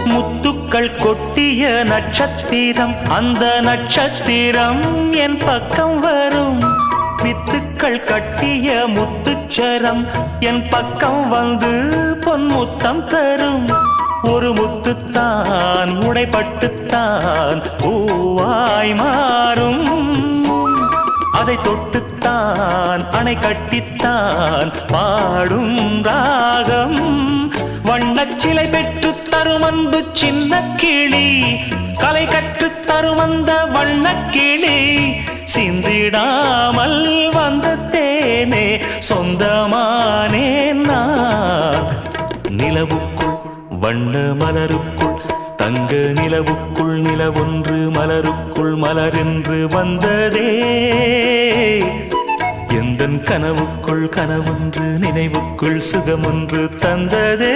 முத்துக்கள் கொட்டிய நட்சத்திரம், அந்த நட்சத்திரம் என் பக்கம் வரும். வித்துக்கள் கட்டிய முத்துச்சரம் என் பக்கம் வந்து பொன்முத்தம் தரும். ஒரு முத்துத்தான் உடைப்பட்டுத்தான் பூவாய் மாறும். அதை தொட்டுத்தான் அணை கட்டித்தான் பாடும் ராகம். வண்ணச்சிலை பெற்று தரும் அன்பு சின்ன கிளி, கலை கற்று தரும் அந்த வண்ணக்கிளி. சிந்திடாமல் வந்த தேனே சொந்தமானேன் நான். நிலவுக்குள் வண்ண மலருக்குள் தங்க நிலவுக்குள் நிலவொன்று மலருக்குள் மலரென்று வந்ததே. எந்தன் கனவுக்குள் கனவொன்று நினைவுக்குள் சுகமொன்று தந்ததே.